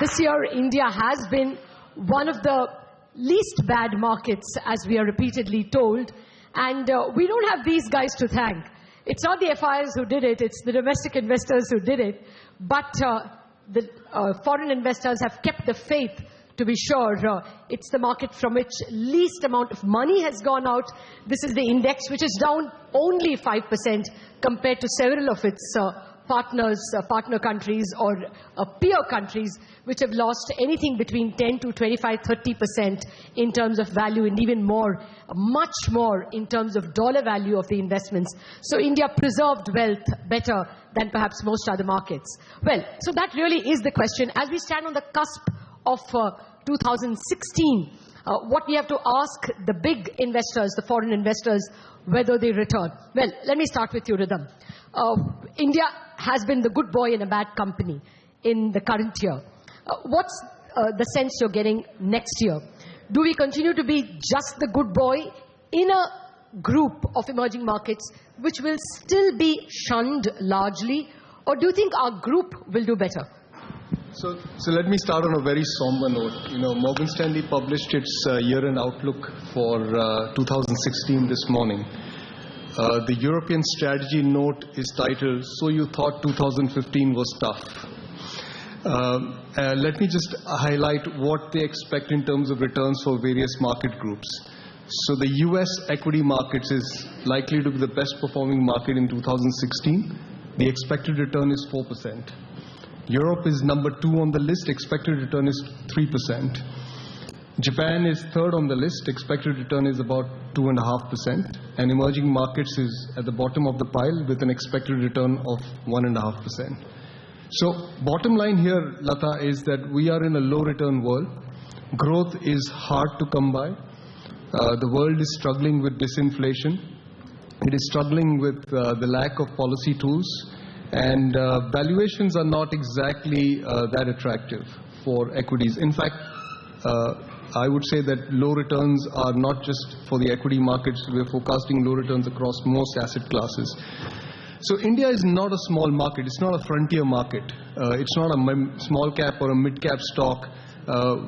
This year, India has been one of the least bad markets, as we are repeatedly told. And we don't have these guys to thank. It's not the FIs who did it, it's the domestic investors who did it. But the foreign investors have kept the faith, to be sure. It's the market from which least amount of money has gone out. This is the index, which is down only 5% compared to several of its partner countries or peer countries, which have lost anything between 10 to 25, 30% in terms of value, and even more, much more in terms of dollar value of the investments. So India preserved wealth better than perhaps most other markets. Well, so that really is the question. As we stand on the cusp of 2016, what we have to ask the big investors, the foreign investors, whether they return. Well, let me start with you, Ridham. India has been the good boy in a bad company in the current year. What's the sense you're getting next year? Do we continue to be just the good boy in a group of emerging markets which will still be shunned largely, or do you think our group will do better? So let me start on a very somber note. Morgan Stanley published its year-end outlook for 2016 this morning. The European strategy note is titled, "So You Thought 2015 Was Tough." Let me just highlight what they expect in terms of returns for various market groups. So the US equity markets is likely to be the best performing market in 2016. The expected return is 4%. Europe is number 2 on the list, expected return is 3%. Japan is third on the list, expected return is about 2.5%. And emerging markets is at the bottom of the pile with an expected return of 1.5%. So bottom line here, Latha, is that we are in a low return world. Growth is hard to come by. The world is struggling with disinflation. It is struggling with the lack of policy tools. And valuations are not exactly that attractive for equities. In fact, I would say that low returns are not just for the equity markets. We're forecasting low returns across most asset classes. So India is not a small market. It's not a frontier market. It's not a small cap or a mid cap stock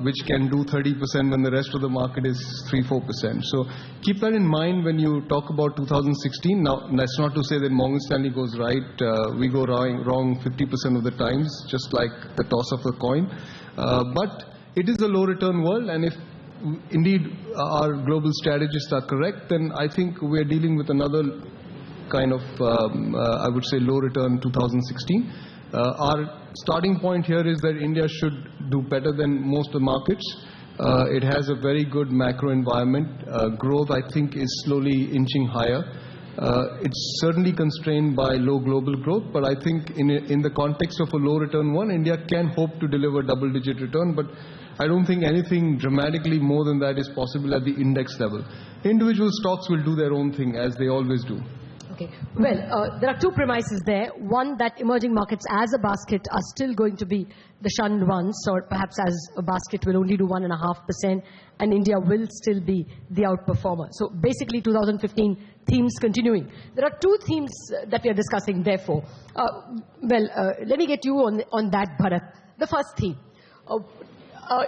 which can do 30% when the rest of the market is 3-4%. So keep that in mind when you talk about 2016. Now, that's not to say that Morgan Stanley goes right. We go wrong 50% of the times, just like the toss of the coin. But it is a low return world, and if indeed our global strategists are correct, then I think we're dealing with another kind of, I would say, low return 2016. Our starting point here is that India should do better than most of the markets. It has a very good macro environment. Growth, I think, is slowly inching higher. It's certainly constrained by low global growth, but I think in the context of a low return one, India can hope to deliver double-digit return, but I don't think anything dramatically more than that is possible at the index level. Individual stocks will do their own thing, as they always do. Okay. Well, there are two premises there. One, that emerging markets as a basket are still going to be the shunned ones, or perhaps as a basket will only do 1.5%, and India will still be the outperformer. So basically 2015 themes continuing. There are two themes that we are discussing, therefore. Let me get you on that, Bharat. The first theme.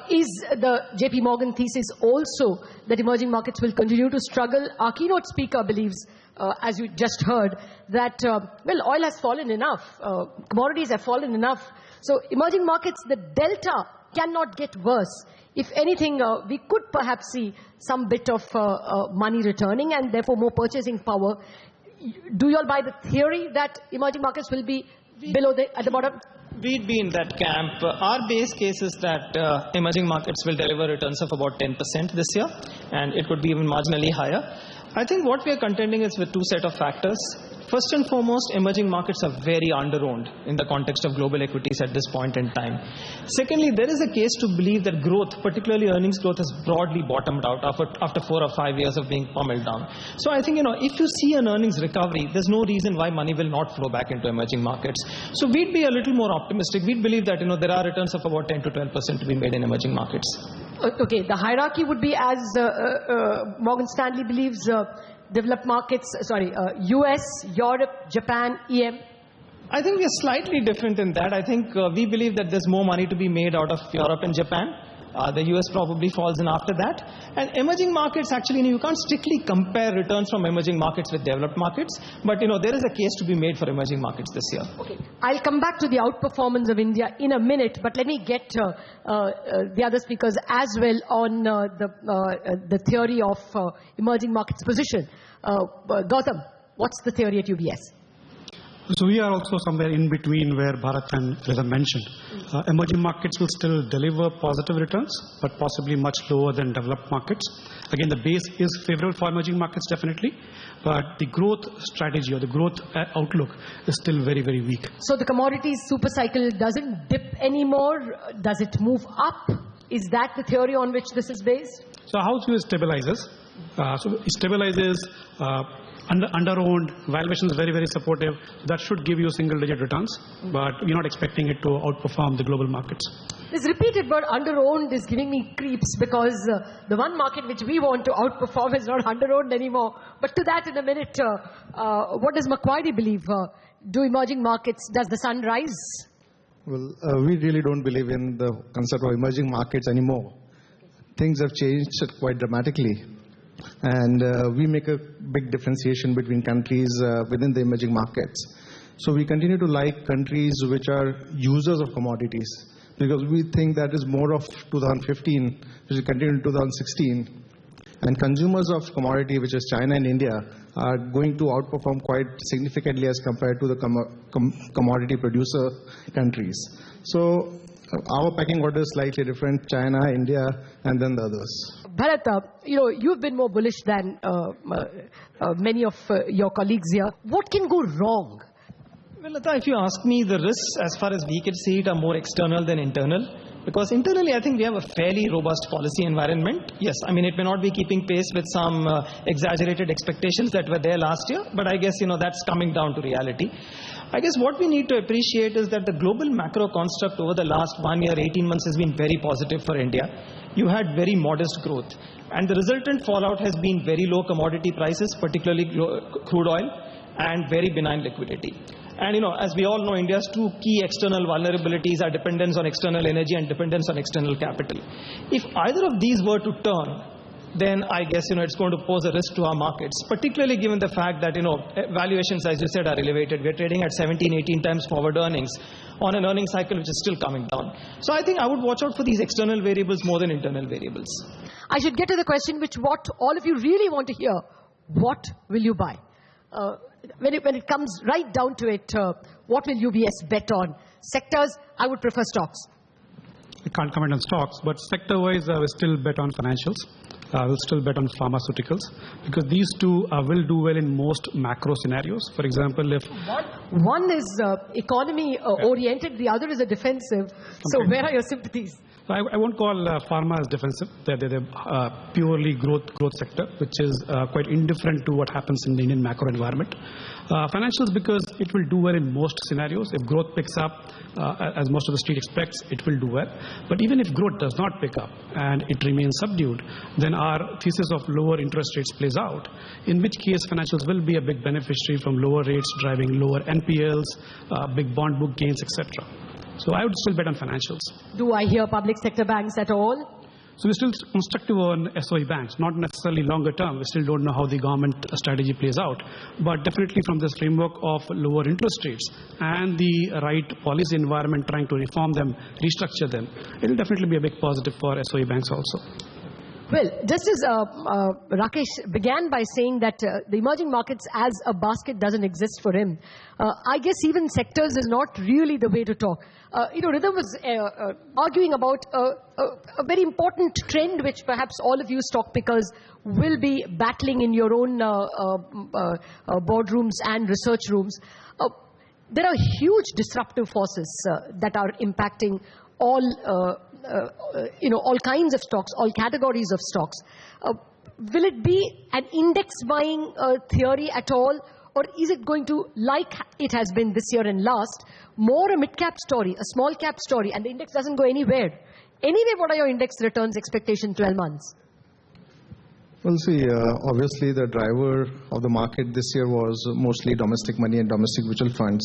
Is the JPMorgan thesis also that emerging markets will continue to struggle? Our keynote speaker believes, as you just heard, that, oil has fallen enough. Commodities have fallen enough. So emerging markets, the delta cannot get worse. If anything, we could perhaps see some bit of money returning and therefore more purchasing power. Do you all buy the theory that emerging markets will be at the bottom? We'd be in that camp. Our base case is that emerging markets will deliver returns of about 10% this year, and it could be even marginally higher. I think what we are contending is with two set of factors. First and foremost, emerging markets are very under-owned in the context of global equities at this point in time. Secondly, there is a case to believe that growth, particularly earnings growth, has broadly bottomed out after 4 or 5 years of being pummeled down. So I think, if you see an earnings recovery, there's no reason why money will not flow back into emerging markets. So we'd be a little more optimistic. We'd believe that, there are returns of about 10 to 12% to be made in emerging markets. Okay, the hierarchy would be as Morgan Stanley believes developed markets, US, Europe, Japan, EM. I think we're slightly different in that. I think we believe that there's more money to be made out of Europe and Japan. The US probably falls in after that. And emerging markets, actually, you can't strictly compare returns from emerging markets with developed markets. But, there is a case to be made for emerging markets this year. Okay. I'll come back to the outperformance of India in a minute. But let me get the other speakers as well on the theory of emerging markets position. Gautam, what's the theory at UBS? So we are also somewhere in between where Bharat and Ridham mentioned. Emerging markets will still deliver positive returns, but possibly much lower than developed markets. Again, the base is favorable for emerging markets, definitely, but the growth strategy or the growth outlook is still very, very weak. So the commodities super cycle doesn't dip anymore. Does it move up? Is that the theory on which this is based? So how it stabilizes? So it stabilizes. Under-owned, valuation is very, very supportive. That should give you single-digit returns, but we're not expecting it to outperform the global markets. This repeated word under-owned is giving me creeps because the one market which we want to outperform is not under-owned anymore. But to that in a minute, what does Macquarie believe? Do emerging markets, does the sun rise? Well, we really don't believe in the concept of emerging markets anymore. Things have changed quite dramatically. And we make a big differentiation between countries within the emerging markets. So we continue to like countries which are users of commodities, because we think that is more of 2015, which will continue in 2016. And consumers of commodity, which is China and India, are going to outperform quite significantly as compared to the commodity producer countries. So our pecking order is slightly different: China, India, and then the others. Bharat, you've been more bullish than many of your colleagues here. What can go wrong? Well, Latha, if you ask me, the risks, as far as we can see it, are more external than internal. Because internally, I think we have a fairly robust policy environment. Yes, I mean, it may not be keeping pace with some exaggerated expectations that were there last year, but I guess, that's coming down to reality. I guess what we need to appreciate is that the global macro construct over the last 1 year, 18 months has been very positive for India. You had very modest growth, and the resultant fallout has been very low commodity prices, particularly crude oil, and very benign liquidity. And as we all know, India's two key external vulnerabilities are dependence on external energy and dependence on external capital. If either of these were to turn, then I guess it's going to pose a risk to our markets, particularly given the fact that valuations, as you said, are elevated. We're trading at 17, 18 times forward earnings on an earnings cycle which is still coming down. So I think I would watch out for these external variables more than internal variables. I should get to the question which what all of you really want to hear. What will you buy? When it comes right down to it, what will UBS bet on? Sectors, I would prefer stocks. I can't comment on stocks, but sector-wise, I will still bet on financials. I will still bet on pharmaceuticals, because these two will do well in most macro scenarios. For example, if one is economy oriented, the other is a defensive. So where are your sympathies? I won't call pharma as defensive. They're purely growth sector, which is quite indifferent to what happens in the Indian macro environment. Financials, because it will do well in most scenarios. If growth picks up, as most of the street expects, it will do well. But even if growth does not pick up and it remains subdued, then our thesis of lower interest rates plays out, in which case financials will be a big beneficiary from lower rates driving lower NPLs, big bond book gains, etc. So I would still bet on financials. Do I hear public sector banks at all? So we're still constructive on SOE banks, not necessarily longer term. We still don't know how the government strategy plays out. But definitely from this framework of lower interest rates and the right policy environment trying to reform them, restructure them, it will definitely be a big positive for SOE banks also. Well, just as Rakesh began by saying that the emerging markets as a basket doesn't exist for him, I guess even sectors is not really the way to talk. Ridham was arguing about a very important trend which perhaps all of you stock pickers will be battling in your own boardrooms and research rooms. There are huge disruptive forces that are impacting all kinds of stocks, all categories of stocks. Will it be an index buying theory at all? Or is it going to, like it has been this year and last, more a mid-cap story, a small-cap story, and the index doesn't go anywhere? Anyway, what are your index returns expectation 12 months? Well, see, obviously the driver of the market this year was mostly domestic money and domestic mutual funds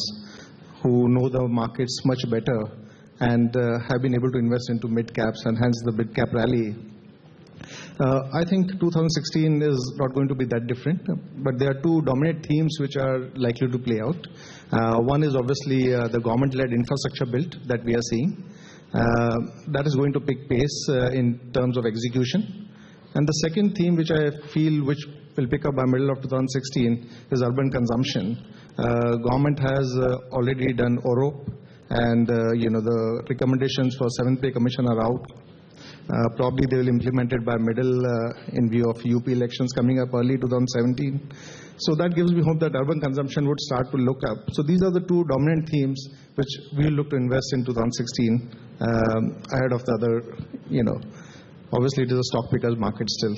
who know the markets much better and have been able to invest into mid-caps and hence the mid-cap rally. I think 2016 is not going to be that different, but there are two dominant themes which are likely to play out. One is obviously the government-led infrastructure build that we are seeing. That is going to pick pace in terms of execution. And the second theme which I feel which will pick up by middle of 2016 is urban consumption. Government has already done ORO and the recommendations for 7th Pay Commission are out. Probably they will implement it by middle in view of UP elections coming up early 2017. So that gives me hope that urban consumption would start to look up. So these are the two dominant themes which we will look to invest in 2016 ahead of the other, obviously it is a stock picker's market still.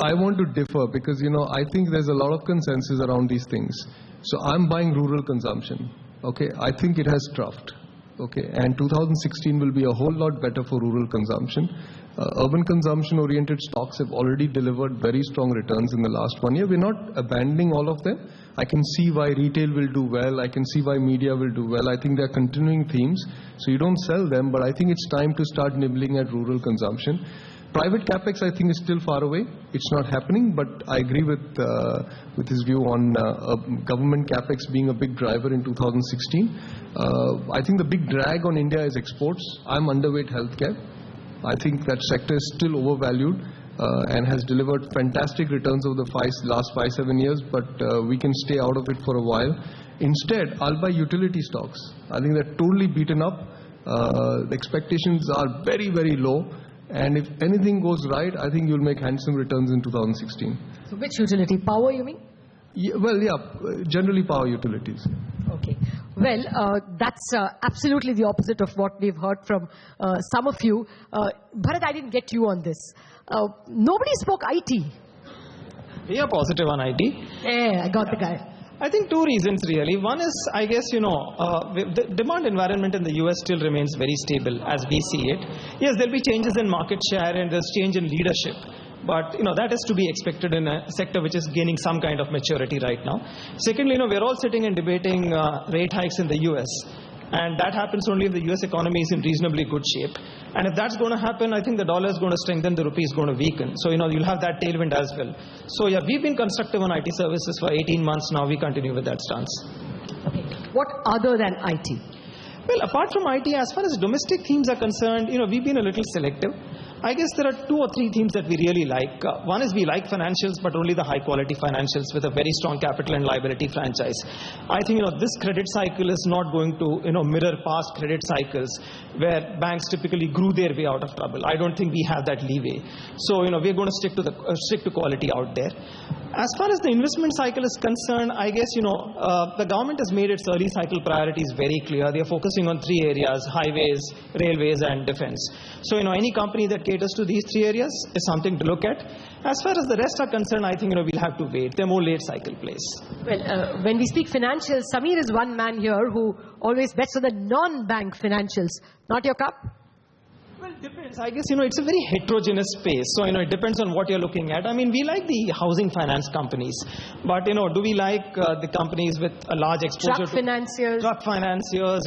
I want to differ because, I think there's a lot of consensus around these things. So I'm buying rural consumption. Okay, I think it has troughed. Okay, and 2016 will be a whole lot better for rural consumption. Urban consumption oriented stocks have already delivered very strong returns in the last 1 year. We're not abandoning all of them. I can see why retail will do well. I can see why media will do well. I think they're continuing themes. So you don't sell them, but I think it's time to start nibbling at rural consumption. Private capex, I think, is still far away. It's not happening, but I agree with his view on government capex being a big driver in 2016. I think the big drag on India is exports. I'm underweight healthcare. I think that sector is still overvalued and has delivered fantastic returns over the last 5-7 years, but we can stay out of it for a while. Instead, I'll buy utility stocks. I think they're totally beaten up. The expectations are very, very low. And if anything goes right, I think you'll make handsome returns in 2016. So which utility? Power, you mean? Generally power utilities. Okay. Well, that's absolutely the opposite of what we've heard from some of you. Bharat, I didn't get you on this. Nobody spoke IT. We are positive on IT. Yeah, I got the guy. I think two reasons really. One is, I guess, the demand environment in the US still remains very stable as we see it. Yes, there'll be changes in market share and there's change in leadership. But, that is to be expected in a sector which is gaining some kind of maturity right now. Secondly, we're all sitting and debating rate hikes in the US. And that happens only if the US economy is in reasonably good shape. And if that's going to happen, I think the dollar is going to strengthen, the rupee is going to weaken. So, you'll have that tailwind as well. So, yeah, we've been constructive on IT services for 18 months now. We continue with that stance. Okay. What other than IT? Well, apart from IT, as far as domestic themes are concerned, we've been a little selective. I guess there are 2 or 3 themes that we really like. One is we like financials, but only the high quality financials with a very strong capital and liability franchise. I think, this credit cycle is not going to, mirror past credit cycles where banks typically grew their way out of trouble. I don't think we have that leeway. So, we're going to stick to quality out there. As far as the investment cycle is concerned, I guess, the government has made its early cycle priorities very clear. They're focusing on 3 areas: highways, railways, and defense. So, any company that caters to these 3 areas is something to look at. As far as the rest are concerned, I think, we'll have to wait. They're more late cycle plays. Well, when we speak financials, Samir is one man here who always bets on the non-bank financials. Not your cup? Well, it depends. I guess, it's a very heterogeneous space. So, it depends on what you're looking at. I mean, we like the housing finance companies. But, do we like the companies with a large exposure Truck financiers? Truck financiers,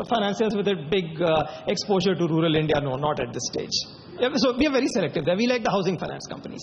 financiers with a big exposure to rural India? No, not at this stage. Yeah, so, we are very selective there. We like the housing finance companies.